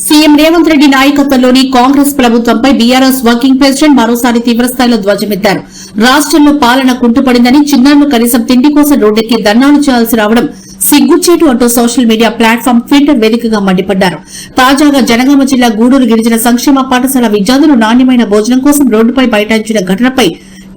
CM Revanth Reddy నాయకత్వంలోని కాంగ్రెస్ ప్రభుత్వంపై BRS working president మరోసారి తీవ్రస్థాయిలో ధ్వజమెత్తారు. రాష్టంలో పాలన కుంటుపడిందని, చిన్నారులు కనీసం తిండి కోసం రోడ్డెక్కి ధర్నాలు చేయాల్సి రావడం సిగ్గుచేటు అంటూ సోషల్ మీడియా ప్లాట్ఫామ్ ట్విట్టర్ వేదికగా మండిపడ్డారు. తాజాగా జనగామ జిల్లా గూడూరు గిరిజన సంక్షేమ పాఠశాల విద్యార్థులు నాణ్యమైన భోజనం కోసం రోడ్డుపై బైఠాయించిన ఘటనపై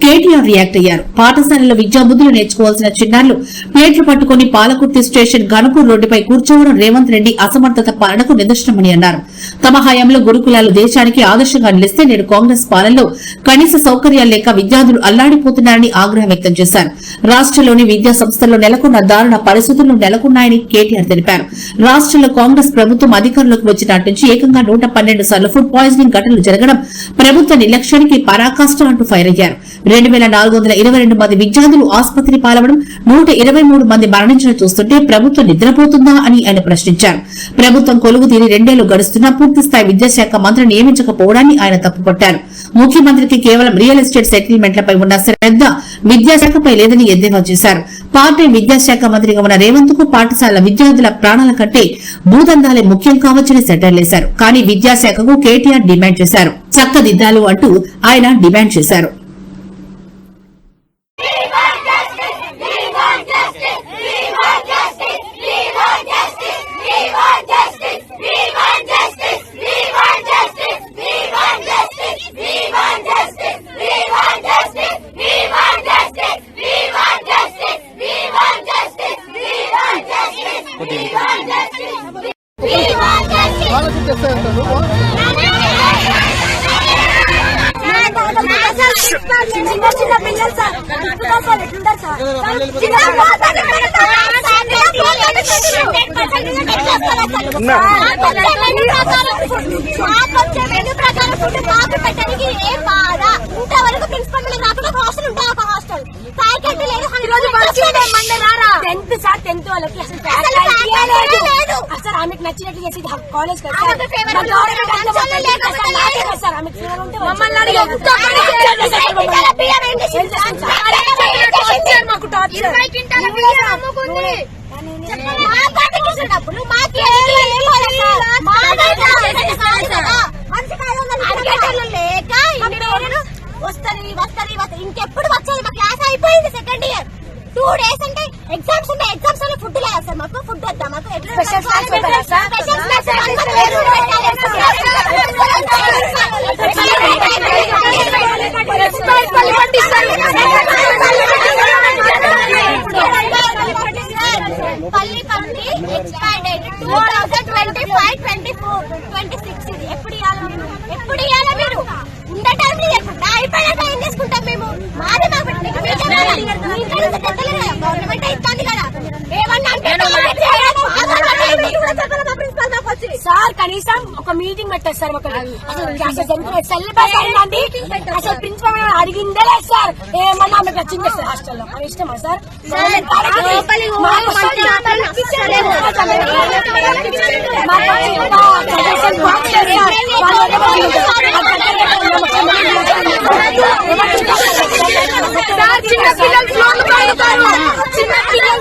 కేటీఆర్ రియాక్ట్ అయ్యారు. పాఠశాలలో విద్యాబుద్ధులు నేర్చుకోవాల్సిన చిన్నారులు ప్లేట్లు పట్టుకుని పాలకుర్తి స్టేషన్ ఘనపూర్ రోడ్డుపై కూర్చోవడం రేవంత్ రెడ్డి అసమర్థత పాలనకు నిదర్శనమని అన్నారు. తమ హయాంలో గురుకులాలు దేశానికి ఆదర్శంగా నిలిస్తే నేడు కాంగ్రెస్ పాలనలో కనీస సౌకర్యాలు లేక విద్యార్థులు అల్లాడిపోతున్నారని ఆగ్రహం వ్యక్తం చేశారు. రాష్టంలోని విద్యా సంస్థల్లో నెలకొన్న దారుణ పరిస్థితులు నెలకొన్నాయని కేటీఆర్ తెలిపారు. రాష్టంలో కాంగ్రెస్ ప్రభుత్వం అధికారంలోకి వచ్చినట్టు నుంచి ఏకంగా 112 సార్లు ఫుడ్ పాయిజనింగ్ ఘటనలు జరగడం ప్రభుత్వ నిర్లక్ష్యానికి పరాకాష్ట అంటూ ఫైర్ అయ్యారు. 2422 మంది విద్యార్థులు ఆసుపత్రి పాలవడం, 123 మంది మరణించడం చూస్తుంటే ప్రభుత్వం నిద్రపోతుందా అని ఆయన ప్రశ్నించారు. ప్రభుత్వం కొలువు తీరి 2 ఏళ్లు గడుస్తున్నా పూర్తిస్థాయి విద్యాశాఖ మంత్రిని నియమించకపోవడాన్ని ఆయన తప్పుపట్టారు. ముఖ్యమంత్రికి కేవలం రియల్ ఎస్టేట్ సెటిల్మెంట్లపై ఉన్న శ్రద్ద విద్యాశాఖపై లేదని ఎద్దేవా చేశారు. పార్టీ విద్యాశాఖ మంత్రిగా ఉన్న రేవంత్ కు పాఠశాల విద్యార్థుల ప్రాణాల కంటే భూదందాలే ముఖ్యం కావచ్చని సెటర్లేశారు. కానీ విద్యాశాఖకు కేటీఆర్ డిమాండ్ చేశారు. చక్కదిద్దాలు అంటూ ఆయన డిమాండ్ చేశారు. చిన్న పిల్లలు సార్ ఇంతవరకు ప్రిన్సిపల్ రాకుండా హాస్టల్ ఉంటా ఒక హాస్టల్ ఫ్యాకల్టీ లేదు. 10th సార్ 10th వాళ్ళకి అసలు ఆమెకు నచ్చినట్లు చేసి కాలేజ్ ఇంకెప్పుడు వచ్చేది మా క్లాస్ అయిపోయింది. సెకండ్ ఇయర్ 2 days అంటే ఎగ్జామ్స్ ఉంటాయి. ఎగ్జామ్స్ లో ఫుడ్ లేదా సార్? మాకు ఫుడ్ వద్దా? మాకు పల్లి పంది ఎక్స్పైర్డ్ డేట్ 2025-24 26 ఇది ఎప్పుడు ఇవ్వాలా మీరు? ఉండే టైం లేకుండా అయిపోయాక ఏం చేసుకుంటాం మేము? మాది గవర్నమెంట్ ఇస్తుంది కదా. ఏమన్నా సార్ కనీసం ఒక మీటింగ్ పెట్టారు సార్. అసలు ప్రిన్సిపల్ అడిగిందే లేదు సార్. ఏమన్నా ఆమెకు నచ్చిందే సార్ హాస్టల్లో. అది ఇష్టమా సార్? చిన్న పిల్లలు